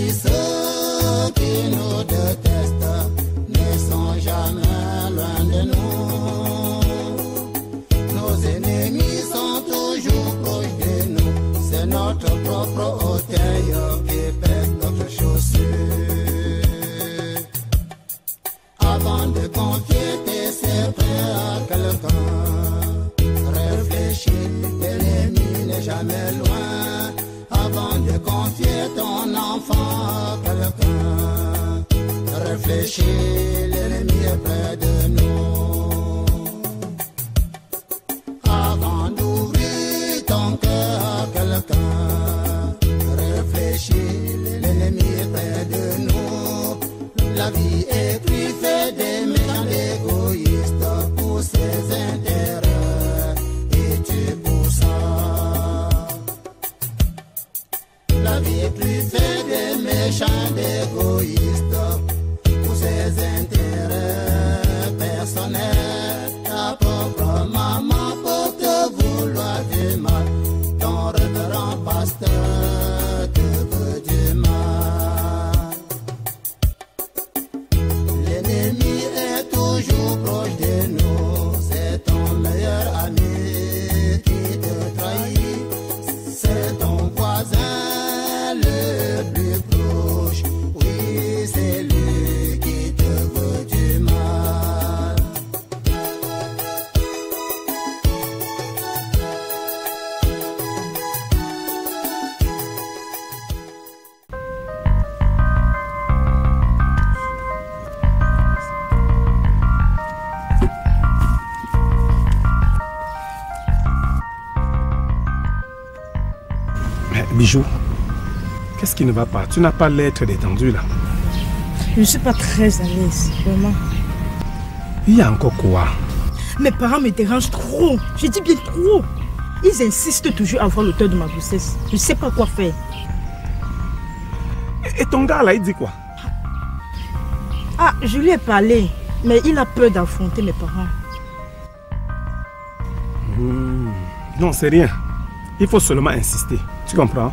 si ceux qui nous détestent ne sont jamais loin de nous. Nos ennemis sont toujours proches de nous. C'est notre propre orteil qui pèse notre chaussure. Avant de confier tes secrets à quelqu'un, réfléchis, l'ennemi n'est jamais loin. Avant de confier ton enfant à quelqu'un, réfléchis, l'ennemi est près de nous. Avant d'ouvrir ton cœur à quelqu'un, réfléchis, l'ennemi est près de nous. La vie est truffée des méchants égoïstes pour ses intérêts, et tu pour ça. La vie est truffée des méchants égoïstes pour ses intérêts personnels. Ta propre maman peut te vouloir du mal, ton révérend pasteur te veut du mal. L'ennemi est toujours proche de nous, c'est ton meilleur ami qui te trahit, c'est ton voisin le plus proche, oui c'est lui qui te veut du mal. Bijou, qu'est-ce qui ne va pas? Tu n'as pas l'air très détendu là. Je ne suis pas très à l'aise, vraiment. Il y a encore quoi? Mes parents me dérangent trop. Je dis bien trop. Ils insistent toujours à voir l'auteur de ma grossesse. Je ne sais pas quoi faire. Et ton gars là, il dit quoi? Ah, je lui ai parlé, mais il a peur d'affronter mes parents. Non, c'est rien. Il faut seulement insister. Tu comprends?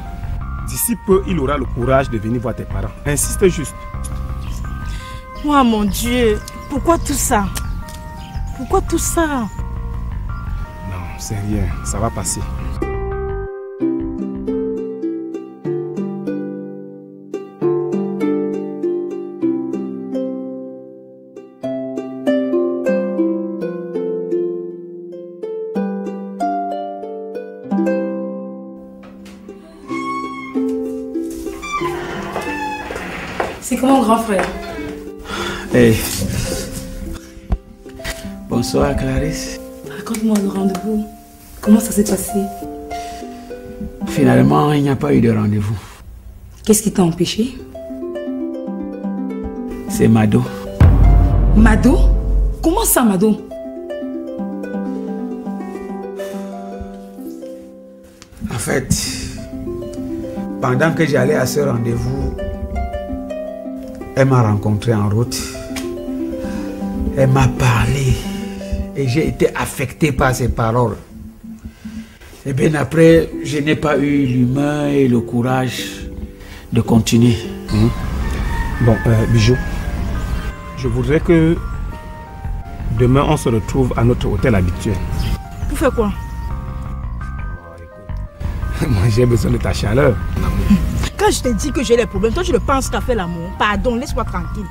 D'ici peu, il aura le courage de venir voir tes parents. Insiste juste. Oh mon Dieu, pourquoi tout ça? Pourquoi tout ça? Non, c'est rien. Ça va passer. C'est comment, grand frère? Hey. Bonsoir, Clarisse. Raconte-moi le rendez-vous. Comment ça s'est passé? Finalement, il n'y a pas eu de rendez-vous. Qu'est-ce qui t'a empêché? C'est Mado. Mado? Comment ça, Mado? En fait, pendant que j'allais à ce rendez-vous, elle m'a rencontré en route. Elle m'a parlé et j'ai été affecté par ses paroles. Et bien après, je n'ai pas eu l'humain et le courage de continuer. Bon, Bijou, je voudrais que demain on se retrouve à notre hôtel habituel. Pour faire quoi? Moi j'ai besoin de ta chaleur. Quand je te dis que j'ai des problèmes, toi tu ne penses qu'à faire l'amour. Pardon, laisse-moi tranquille.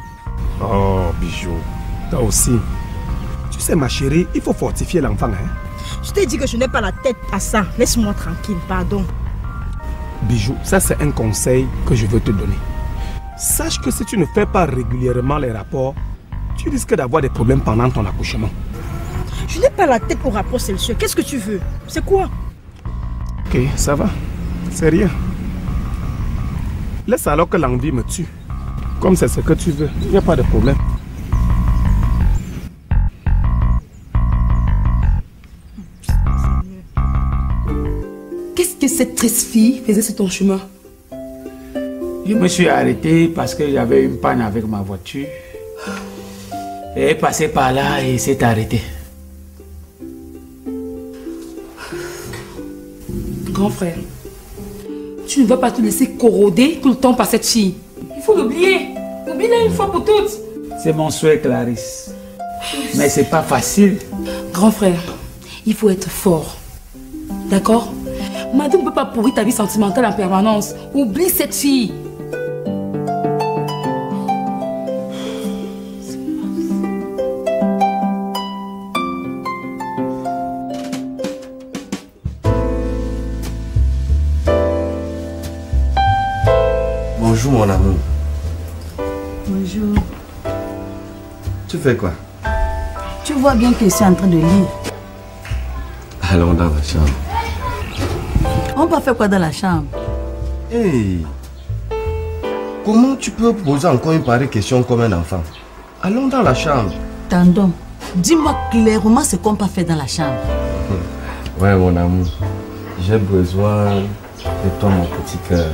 Oh, Bijou, toi aussi. Tu sais ma chérie, il faut fortifier l'enfant. Hein? Je t'ai dit que je n'ai pas la tête à ça. Laisse-moi tranquille, pardon. Bijou, ça c'est un conseil que je veux te donner. Sache que si tu ne fais pas régulièrement les rapports, tu risques d'avoir des problèmes pendant ton accouchement. Je n'ai pas la tête au rapport sexuel. Qu'est-ce que tu veux? C'est quoi? Ok, ça va. C'est rien. Laisse alors que l'envie me tue. Comme c'est ce que tu veux, il n'y a pas de problème. Qu'est-ce que cette triste fille faisait sur ton chemin? Je me suis arrêté parce que j'avais une panne avec ma voiture. Et elle est passée par là et s'est arrêtée. Grand frère, tu ne vas pas te laisser corroder tout le temps par cette fille. l'oublier. Oublie-la une fois pour toutes. C'est mon souhait, Clarisse. Mais c'est pas facile. Grand frère, il faut être fort. D'accord? Madou ne peut pas pourrir ta vie sentimentale en permanence. Oublie cette fille. Bonjour mon amour. Bonjour. Tu fais quoi? Tu vois bien que je suis en train de lire. Allons dans la chambre. On va faire quoi dans la chambre? Hey! Comment tu peux poser encore une pareille question comme un enfant? Allons dans la chambre. Tandon, dis-moi clairement ce qu'on peut faire dans la chambre. Ouais mon amour. J'ai besoin de toi mon petit cœur.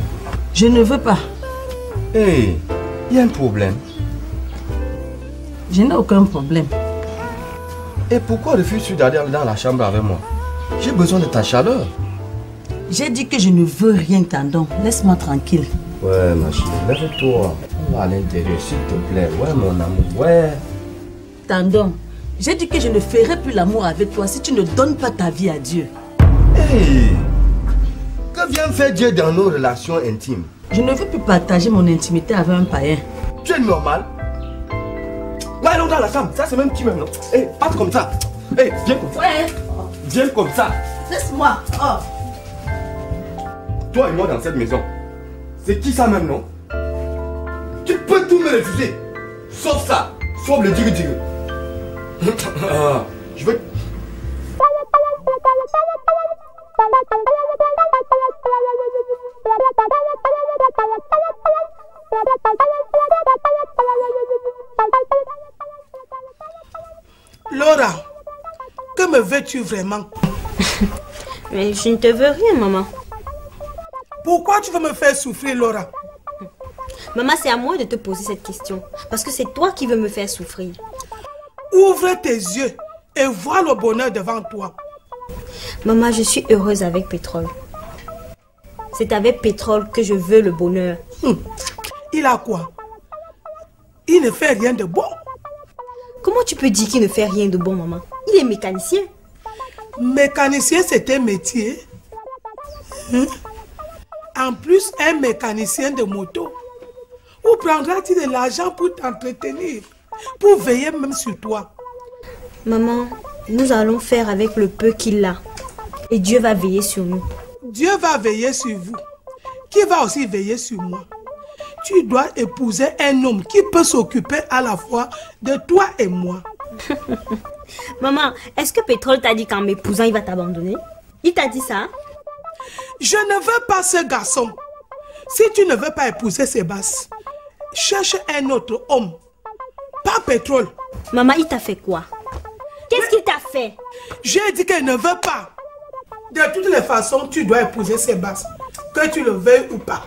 Je ne veux pas. Hey! Il y a un problème. Je n'ai aucun problème. Et pourquoi refuses-tu d'aller dans la chambre avec moi? J'ai besoin de ta chaleur. J'ai dit que je ne veux rien, Tandon. Laisse-moi tranquille. Ouais ma chérie, lève-toi. On va à l'intérieur s'il te plaît. Ouais mon amour, ouais. Tandon, j'ai dit que je ne ferai plus l'amour avec toi si tu ne donnes pas ta vie à Dieu. Hey! Que vient faire Dieu dans nos relations intimes? Je ne veux plus partager mon intimité avec un païen. Tu es normal? Ouais, allons dans la chambre. Ça, c'est même qui même, non? Hé, pas comme ça. Hé, viens comme ça. Ouais. Viens comme ça. Laisse-moi. Oh. Toi et moi dans cette maison. C'est qui ça même, non? Tu peux tout me refuser. Sauf ça. Sauf le digue-digue. Je veux... Laura, que me veux-tu vraiment? Mais je ne te veux rien, maman. Pourquoi tu veux me faire souffrir, Laura? Maman, c'est à moi de te poser cette question. Parce que c'est toi qui veux me faire souffrir. Ouvre tes yeux et vois le bonheur devant toi. Maman, je suis heureuse avec Pétrole. C'est avec Pétrole que je veux le bonheur. Il a quoi? Il ne fait rien de bon. Comment tu peux dire qu'il ne fait rien de bon, maman? Il est mécanicien. Mécanicien, c'est un métier. En plus, un mécanicien de moto. Où prendras-tu de l'argent pour t'entretenir? Pour veiller même sur toi? Maman, nous allons faire avec le peu qu'il a. Et Dieu va veiller sur nous. Dieu va veiller sur vous. Qui va aussi veiller sur moi? Tu dois épouser un homme qui peut s'occuper à la fois de toi et moi. Maman, est-ce que Pétrole t'a dit qu'en m'épousant, il va t'abandonner? Il t'a dit ça? Je ne veux pas ce garçon. Si tu ne veux pas épouser Sébastien, cherche un autre homme. Pas Pétrole. Maman, il t'a fait quoi? Qu'est-ce qu'il t'a fait? J'ai dit qu'il ne veut pas. De toutes les façons, tu dois épouser Sébastien. Que tu le veuilles ou pas.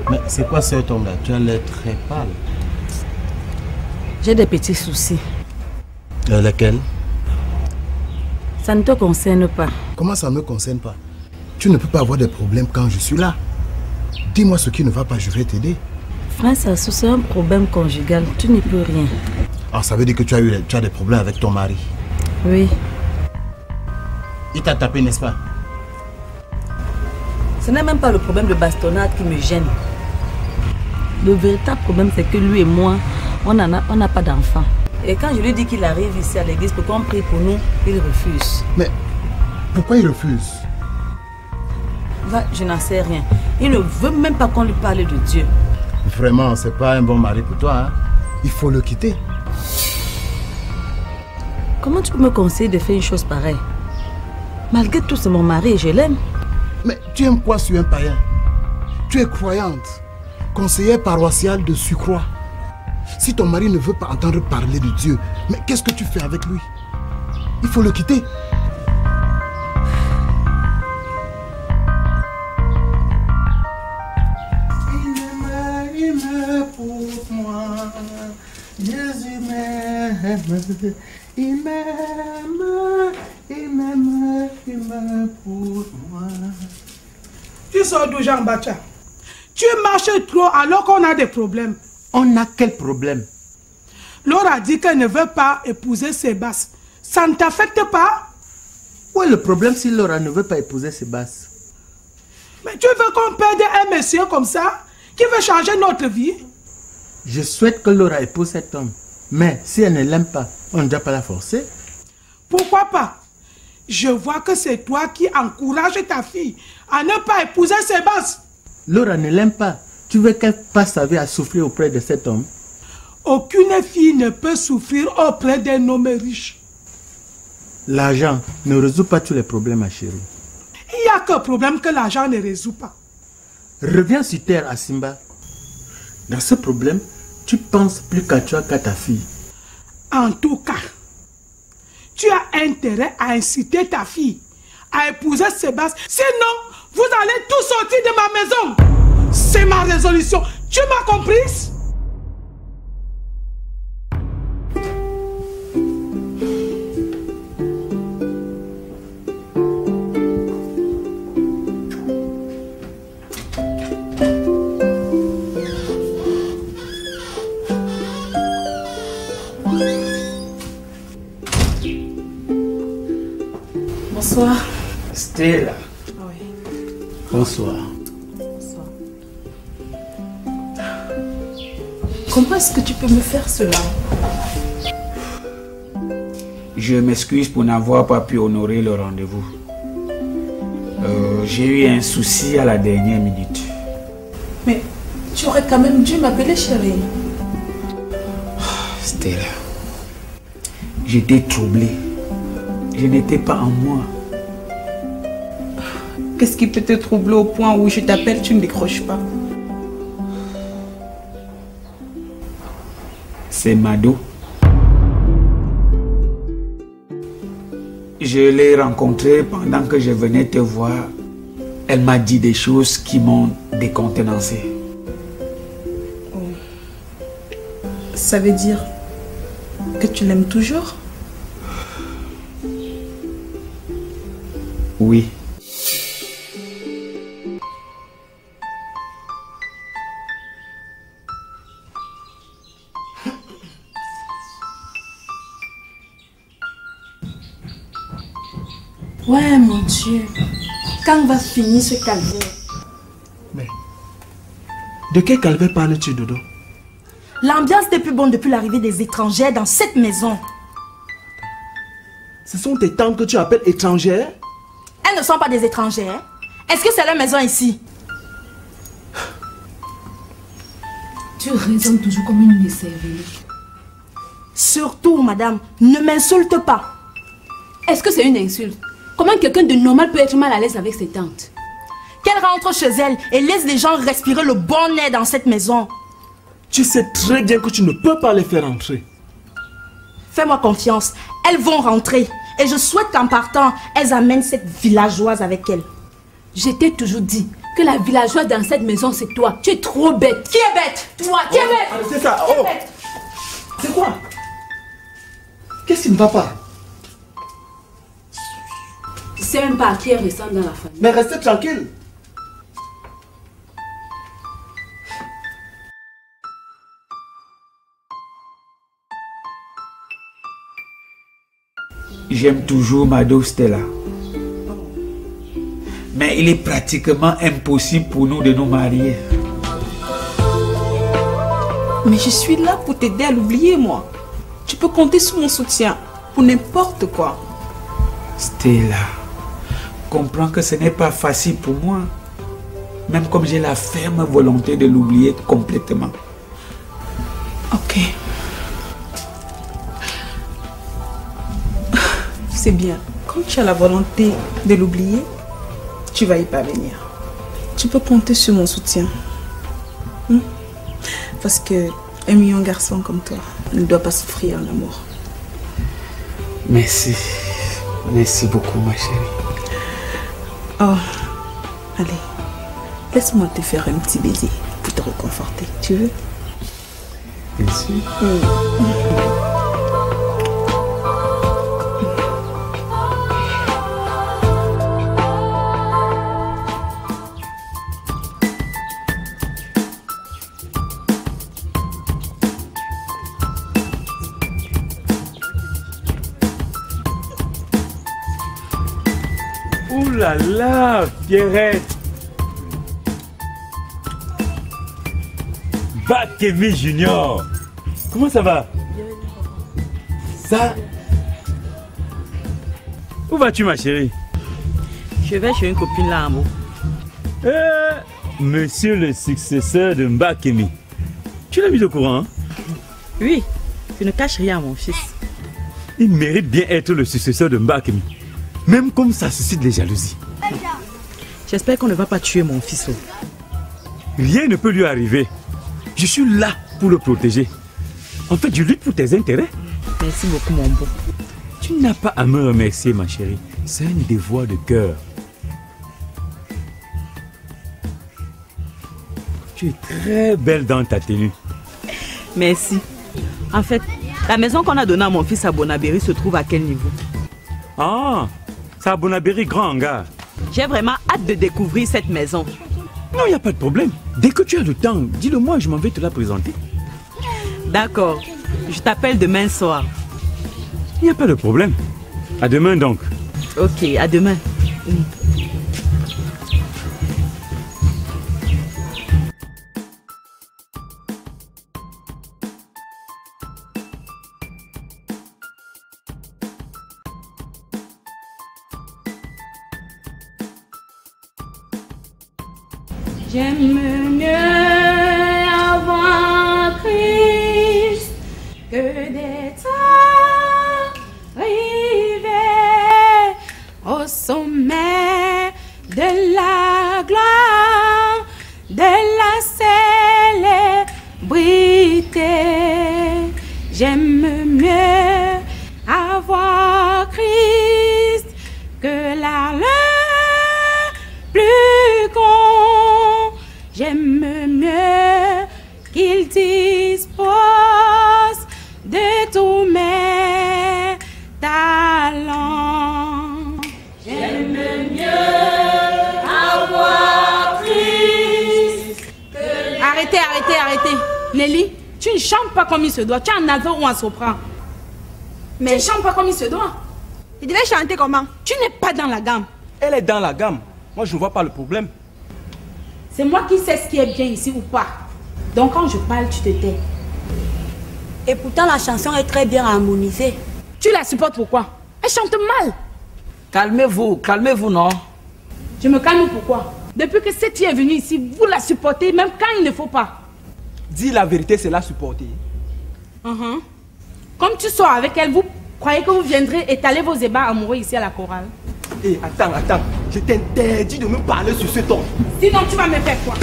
Mais c'est quoi cet homme-là? Tu as l'air très pâle. J'ai des petits soucis. Lesquels? Ça ne te concerne pas. Comment ça ne me concerne pas? Tu ne peux pas avoir des problèmes quand je suis là. Dis-moi ce qui ne va pas, je vais t'aider. Frère, c'est un problème conjugal. Tu n'y peux rien. Alors ça veut dire que tu as des problèmes avec ton mari? Oui. Il t'a tapé, n'est-ce pas? Ce n'est même pas le problème de bastonnade qui me gêne. Le véritable problème, c'est que lui et moi, on n'a pas d'enfant. Et quand je lui dis qu'il arrive ici à l'église pour qu'on prie pour nous, il refuse. Mais pourquoi il refuse? Là, je n'en sais rien. Il ne veut même pas qu'on lui parle de Dieu. Vraiment, c'est pas un bon mari pour toi, hein? Il faut le quitter. Comment tu peux me conseiller de faire une chose pareille? Malgré tout, c'est mon mari et je l'aime. Mais tu aimes quoi sur un païen? Tu es croyante, conseillère paroissiale de Sucroix. Si ton mari ne veut pas entendre parler de Dieu, mais qu'est-ce que tu fais avec lui? Il faut le quitter. Il me pousse moi, Jésus m'aime, il m'aime, il m'aime. sors d'où, Jean Bacha? Tu marches trop alors qu'on a des problèmes. On a quel problème? Laura a dit qu'elle ne veut pas épouser Sébastien. Ça ne t'affecte pas? Où est le problème si Laura ne veut pas épouser Sébastien? Mais tu veux qu'on perde un monsieur comme ça qui veut changer notre vie? Je souhaite que Laura épouse cet homme. Mais si elle ne l'aime pas, on ne doit pas la forcer. Pourquoi pas? Je vois que c'est toi qui encourages ta fille à ne pas épouser Sébastien. Laura ne l'aime pas. Tu veux qu'elle passe sa vie à souffrir auprès de cet homme? Aucune fille ne peut souffrir auprès d'un homme riche. L'argent ne résout pas tous les problèmes, ma chérie. Il n'y a qu'un problème que l'argent ne résout pas. Reviens sur terre, Asimba. Dans ce problème, tu penses plus qu'à toi qu'à ta fille. En tout cas, tu as intérêt à inciter ta fille à épouser Sébastien. Sinon, vous allez tous sortir de ma maison. C'est ma résolution. Tu m'as comprise? Bonsoir. Stella. Oui. Bonsoir. Bonsoir. Comment est-ce que tu peux me faire cela? Je m'excuse pour n'avoir pas pu honorer le rendez-vous. J'ai eu un souci à la dernière minute. Mais tu aurais quand même dû m'appeler chérie. Stella, j'étais troublé. Je n'étais pas en moi. Qu'est-ce qui peut te troubler au point où je t'appelle, tu ne décroches pas? C'est Mado. Je l'ai rencontrée pendant que je venais te voir. Elle m'a dit des choses qui m'ont décontenancé. Oh. Ça veut dire que tu l'aimes toujours? Oui. Ouais, mon Dieu. Quand va finir ce calvaire? Mais, de quel calvaire parles-tu, Dodo? L'ambiance n'est plus bonne depuis l'arrivée des étrangers dans cette maison. Ce sont tes tantes que tu appelles étrangères? Elles ne sont pas des étrangères. Est-ce que c'est leur maison ici? Tu raisonnes toujours comme une décervelée. Surtout, madame, ne m'insulte pas. Est-ce que c'est une insulte? Comment quelqu'un de normal peut être mal à l'aise avec ses tantes? Qu'elle rentre chez elle et laisse les gens respirer le bon air dans cette maison. Tu sais très bien que tu ne peux pas les faire entrer. Fais-moi confiance, elles vont rentrer. Et je souhaite qu'en partant, elles amènent cette villageoise avec elles. Je t'ai toujours dit que la villageoise dans cette maison, c'est toi. Tu es trop bête. Qui est bête? Toi, qui est bête? C'est ça, oh! C'est quoi? Qu'est-ce qui ne va pas? Tu sais même pas à qui elle ressemble dans la famille. Mais restez tranquille. J'aime toujours Mado, Stella. Mais il est pratiquement impossible pour nous de nous marier. Mais je suis là pour t'aider à l'oublier, moi. Tu peux compter sur mon soutien pour n'importe quoi. Stella, comprends que ce n'est pas facile pour moi. Même comme j'ai la ferme volonté de l'oublier complètement. Ok. C'est bien. Quand tu as la volonté de l'oublier, tu vas y parvenir. Tu peux compter sur mon soutien. Parce que un million de garçons comme toi ne doit pas souffrir en amour. Merci. Merci beaucoup, ma chérie. Oh, allez. Laisse-moi te faire un petit baiser pour te réconforter. Tu veux? Bien sûr. Ouh là là, Pierrette. Bakemi Junior. Comment ça va? Ça? Où vas-tu, ma chérie? Je vais chez une copine là en haut. Monsieur le successeur de Bakemi. Tu l'as mis au courant, hein? Oui, je ne cache rien à mon fils. Il mérite bien être le successeur de Bakemi. Même comme ça suscite les jalousies. J'espère qu'on ne va pas tuer mon fils. Rien ne peut lui arriver. Je suis là pour le protéger. En fait, je lutte pour tes intérêts. Merci beaucoup, mon beau. Tu n'as pas à me remercier, ma chérie. C'est un devoir de cœur. Tu es très belle dans ta tenue. Merci. En fait, la maison qu'on a donnée à mon fils à Bonabéry se trouve à quel niveau? Ah, c'est à Bonabéry Grand Hangar. J'ai vraiment hâte de découvrir cette maison. Non, il n'y a pas de problème. Dès que tu as le temps, dis-le-moi et je m'en vais te la présenter. D'accord. Je t'appelle demain soir. Il n'y a pas de problème. À demain donc. Ok, à demain. J'aime mieux avoir Christ que d'être arrivé au sommet de la gloire, de la célébrité. J'aime mieux avoir Christ que l'argent plus grand. J'aime mieux qu'il dispose de tous mes talents. J'aime mieux avoir Christ que... Arrêtez. Nelly, tu ne chantes pas comme il se doit. Tu es en alto ou en sopran. Mais tu ne chantes pas comme il se doit. Il devait chanter comment? Tu n'es pas dans la gamme. Elle est dans la gamme. Moi, je ne vois pas le problème. C'est moi qui sais ce qui est bien ici ou pas. Donc quand je parle, tu te tais. Et pourtant, la chanson est très bien harmonisée. Tu la supportes pourquoi? Elle chante mal. Calmez-vous, non? Je me calme pourquoi? Depuis que cette fille est venue ici, vous la supportez même quand il ne faut pas. Dis la vérité, c'est la supporter. Comme tu sors avec elle, vous croyez que vous viendrez étaler vos ébats amoureux ici à la chorale? Hé, attends. Je t'interdis de me parler sur ce ton. Sinon, tu vas me faire quoi?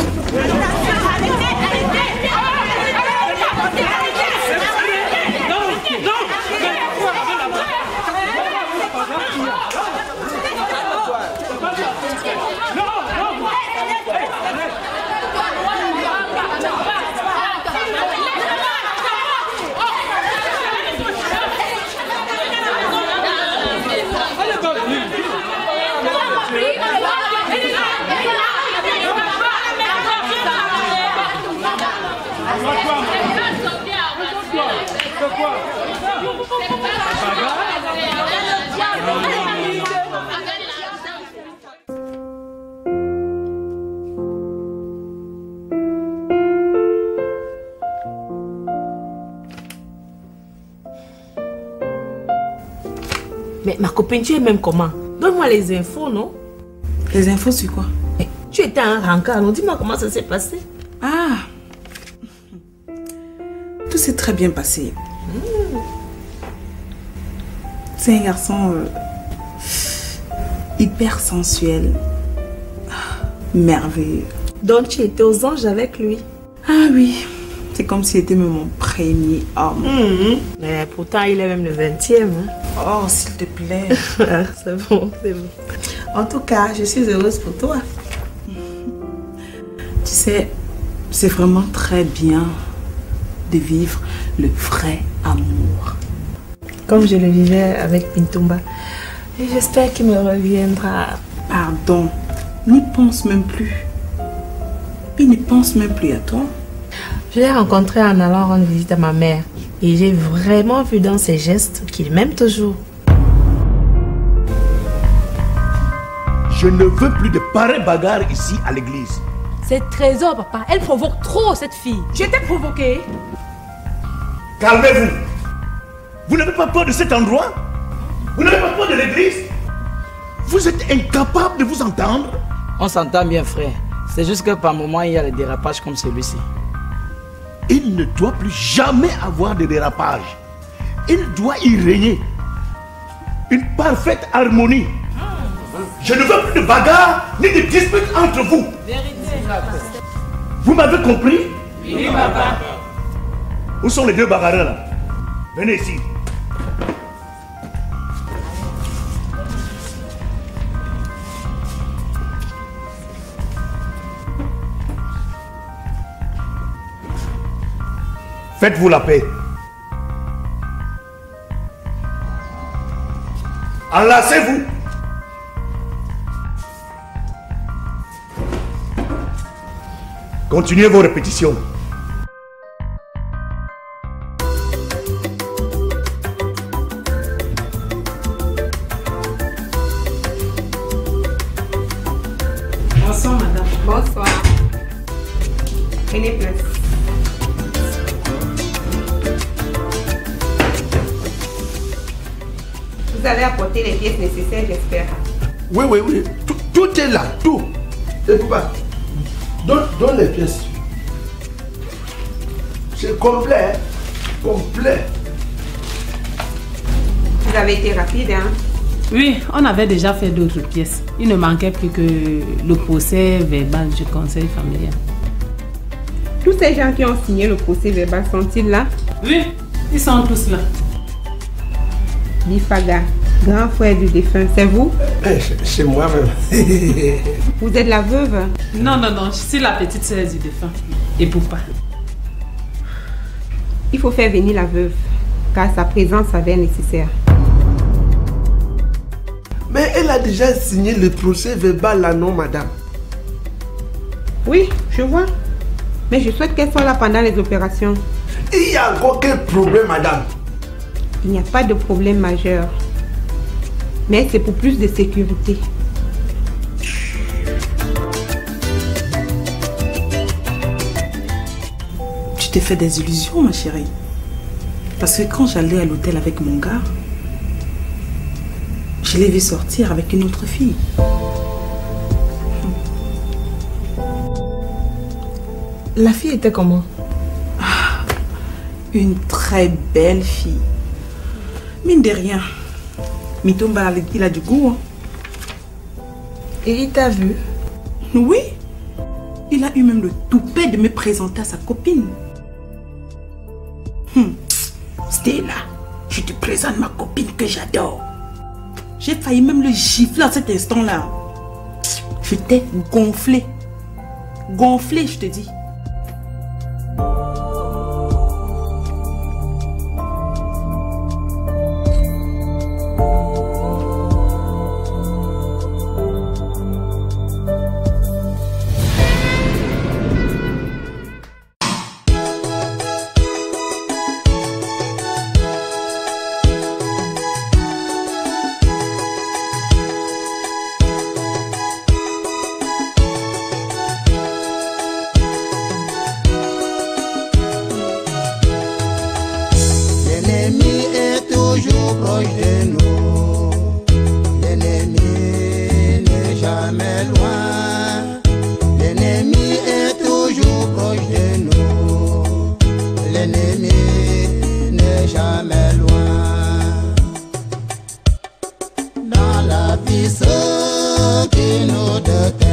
Mais ma copine, tu es même comment? Donne-moi les infos, non? Les infos sur quoi? Tu étais à un rencard, non? Dis-moi comment ça s'est passé. Ah, tout s'est très bien passé. C'est un garçon hyper sensuel, merveilleux. Donc tu étais aux anges avec lui? Ah oui, c'est comme s'il était même mon premier homme. Mais pourtant il est même le 20e. Hein? Oh, s'il te plaît. C'est bon. En tout cas, je suis heureuse pour toi. Tu sais, c'est vraiment très bien de vivre le vrai amour. Comme je le vivais avec Pintumba. Et j'espère qu'il me reviendra. Pardon, n'y pense même plus. Il ne pense même plus à toi. Je l'ai rencontré en allant rendre visite à ma mère. Et j'ai vraiment vu dans ses gestes qu'il m'aime toujours. Je ne veux plus de pareilles bagarres ici à l'église. C'est Trésor, papa. Elle provoque trop, cette fille. Je t'ai provoqué. Calmez-vous. Vous n'avez pas peur de cet endroit? Vous n'avez pas peur de l'église? Vous êtes incapable de vous entendre? On s'entend bien, frère. C'est juste que par moment, il y a des dérapages comme celui-ci. Il ne doit plus jamais avoir de dérapage. Il doit y régner une parfaite harmonie. Je ne veux plus de bagarres ni de disputes entre vous. Vous m'avez compris? Oui, papa. Où sont les deux bagarreurs là? Venez ici. Faites-vous la paix. Enlacez-vous. Continuez vos répétitions. Bonsoir, madame. Bonsoir. Prenez place. Vous avez apporté les pièces nécessaires, j'espère. Oui, oui, oui. Tout est là, tout. Et papa, donne les pièces. C'est complet, hein? Complet. Vous avez été rapide, hein? Oui, on avait déjà fait d'autres pièces. Il ne manquait plus que le procès verbal du conseil familial. Tous ces gens qui ont signé le procès verbal sont-ils là? Oui, ils sont tous là. Bifaga, grand frère du défunt, c'est vous? C'est moi-même. Vous êtes la veuve? Non, non, non, je suis la petite sœur du défunt. Et Poupa. Il faut faire venir la veuve, car sa présence s'avère nécessaire. Mais elle a déjà signé le procès verbal là, non, madame? Oui, je vois. Mais je souhaite qu'elle soit là pendant les opérations. Il y a encore quel problème, madame? Il n'y a pas de problème majeur. Mais c'est pour plus de sécurité. Tu t'es fait des illusions, ma chérie. Parce que quand j'allais à l'hôtel avec mon gars, je l'ai vu sortir avec une autre fille. La fille était comment? Une très belle fille. Mine de rien. Mitomba, il a du goût. Hein. Et il t'a vu? Oui. Il a eu même le toupet de me présenter à sa copine. Stella, je te présente ma copine que j'adore. J'ai failli même le gifler à cet instant-là. J'étais gonflée. Gonflée, je te dis. Dans la vie, ce qui nous déteste.